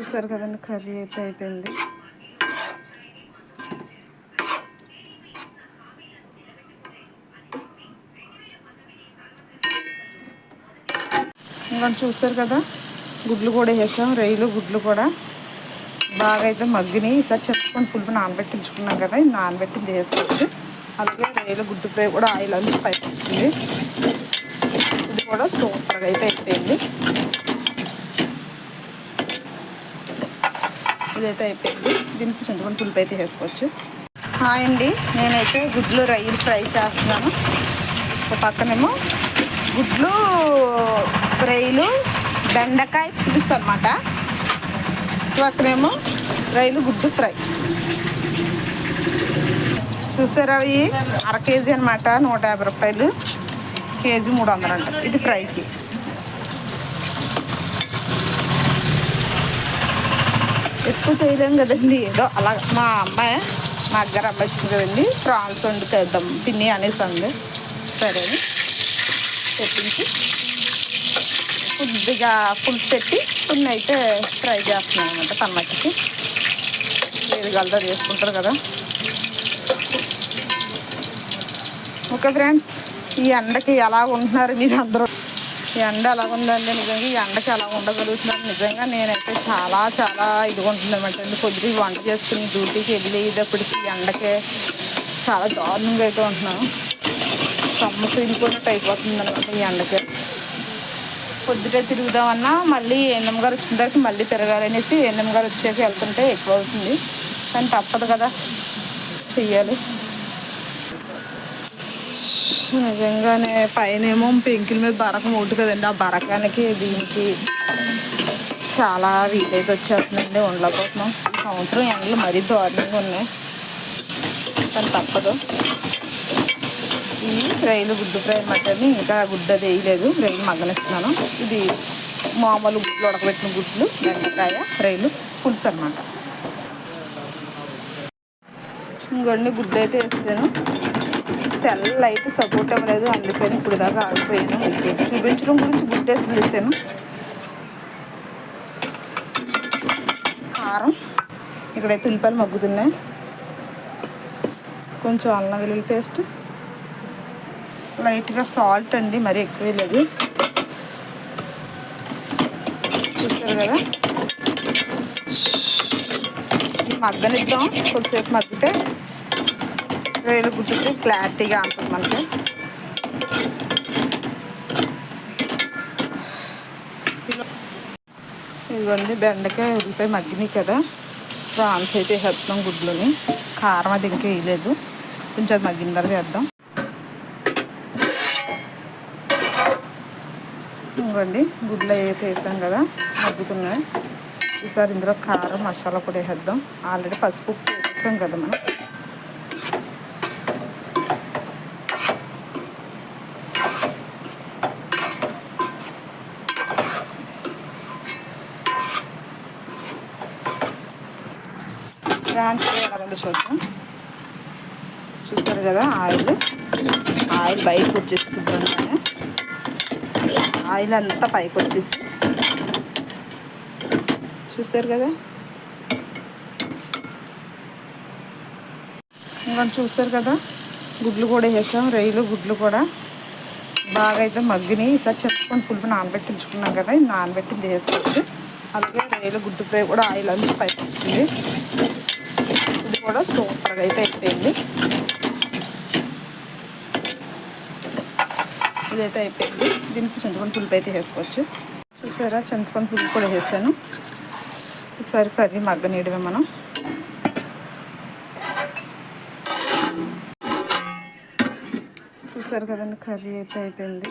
చూసారు కదండి, కర్రీ అయితే అయిపోయింది. ఇంకా చూస్తారు కదా, గుడ్లు కూడా వేసాం. రొయ్యలు గుడ్లు కూడా బాగా అయితే మగ్గినాయి. ఈసారి చింతపండు పులుపు నానబెట్టి ఉంచుకున్నాం కదా, ఇది నానబెట్టి వేసుకోవచ్చు. అలాగే రొయ్యలు గుడ్డు ఫ్రై కూడా ఆయిల్ అంతా పైకి వస్తుంది. ఇది కూడా సూపర్గా అయితే అయిపోయింది. ఇదైతే అయిపోయింది. దీనికి చింతపండు పులుపు అయితే వేసుకోవచ్చు. హాయ్ అండి, నేనైతే గుడ్లు రొయ్యలు ఫ్రై చేస్తున్నాను. ఒక పక్కనేమో గుడ్లు రొయ్యలు బెండకాయ పులుసు అనమాట. పక్కనేమో రొయ్యలు గుడ్డు ఫ్రై. చూసారా, అవి అర కేజీ అనమాట, 150 రూపాయలు. కేజీ 300 అంట. ఇది ఫ్రైకి. ఎక్కువ చేయలేం కదండి, ఏదో అలా మా అమ్మాయి మా అగ్గర అమ్మాయి వచ్చింది కదండి, ప్రాన్స్ వండుకేద్దాం పిన్ని అనేసి అంది. సరే అని తెప్పించి కొద్దిగా పులుసు పెట్టి కొన్ని అయితే ఫ్రై చేస్తున్నాను అనమాట. టమాటాకి ఏది గలదో చేసుకుంటారు కదా. ఓకే ఫ్రెండ్స్, ఈ ఎండకి ఎలా ఉంటున్నారు మీరు అందరూ? ఈ ఎండ ఎలా ఉందండి, నిజంగా ఈ ఎండకి ఎలా ఉండగలుగుతున్నారు? నిజంగా నేనైతే చాలా చాలా ఇదిగుంటుంది అనమాట అండి. కొద్దిగా వంట చేసుకుని డ్యూటీకి వెళ్ళేటప్పటికి ఈ ఎండకే చాలా దారుణంగా అయితే ఉంటున్నాను. సమ్మ తిరిగిపోయినట్టు అయిపోతుంది అనమాట ఈ ఎండకే. పొద్దుటే తిరుగుదామన్నా మళ్ళీ ఎన్ఎం గారు వచ్చిన తర్వాత మళ్ళీ తిరగాలనేసి ఎన్ఎం గారు వచ్చాక వెళ్తుంటే ఎక్కువ అవుతుంది. కానీ తప్పదు కదా, చెయ్యాలి. నిజంగానే పైనేమో పెంకుల మీద బరకం ఒకటి కదండి, ఆ బరకానికి దీనికి చాలా వీలైతే వచ్చేస్తుందండి. ఉండలేకపోతున్నాం. సంవత్సరం ఎండలు మరీ దారుణంగా ఉన్నాయి, కానీ తప్పదు. ఈ రొయ్యలు గుడ్డు ఫ్రై మటన్ ఇంకా గుడ్డు అది వేయలేదు, రొయ్యలు మగ్గనిస్తున్నాను. ఇది మామూలు గుడ్లు, ఉడకబెట్టిన గుడ్లు, బెండకాయ రొయ్యలు పులుసు అనమాట. ఇంకొన్ని గుడ్లు అయితే వేస్తాను. సెల్ లైట్ సపోర్ట్ అవ్వలేదు, అందుకని ఇప్పుడు దాకా ఆగిపోయాను. చూపించడం గురించి గుడ్డేసి పిలిచాను. కారం, ఇక్కడైతే ఉల్లిపాయలు మగ్గుతున్నాయి. కొంచెం అల్లం వెల్లుల్లి పేస్ట్, లైట్గా సాల్ట్ అండి, మరీ ఎక్కువ లేదు. చూస్తారు కదా, ఇది మగ్గనిద్దాం. కొద్దిసేపు మగ్గితే రొయ్యలు గుడ్డుకి క్లారిటీగా ఉంటుంది మనకి. ఇదిగోండి బెండకాయ ఉల్లిపాయ మగ్గినాయి కదా, ప్రాన్స్ అయితే వేస్తాం గుడ్లని. కారం అది ఇంకా వేయలేదు, కొంచెం అది మగ్గిన తర్వాత వేద్దాం. ఇవ్వండి గుడ్లు అయితే వేసాం కదా, మగ్గుతున్నాయి. ఈసారి ఇందులో కారం మసాలా కూడా వేసేద్దాం. ఆల్రెడీ పసుపు వేసేస్తాం కదా మనం. ప్రాన్స్ ఎలాగందో చూద్దాం. చూస్తారు కదా, ఆయిల్ బయటకు వచ్చేసి శుభ్రంగానే ఆయిల్ అంతా పైకి వచ్చేసి చూసారు కదా. ఇంకా చూస్తారు కదా, గుడ్లు కూడా వేసాం. రొయ్యలు గుడ్లు కూడా బాగా అయితే మగ్గినాయి. ఈసారి చింతపండు పులుపు నానబెట్టి ఉంచుకున్నాం కదా, ఇది నానబెట్టి వేసుకోవచ్చు. అలాగే రొయ్యలు గుడ్డు ఫ్రై కూడా ఆయిల్ అంతా పైకి వస్తుంది. ఇది కూడా సూపర్గా అయితే అయిపోయింది. ఇదైతే అయిపోయింది. దీనికి చింతపండు పులుపు అయితే వేసుకోవచ్చు. చూసారా, చింతపండు పులుపు కూడా వేసాను. ఈసారి కర్రీ మగ్గనీయడమే మనం. చూసారు కదండి, కర్రీ అయితే అయిపోయింది.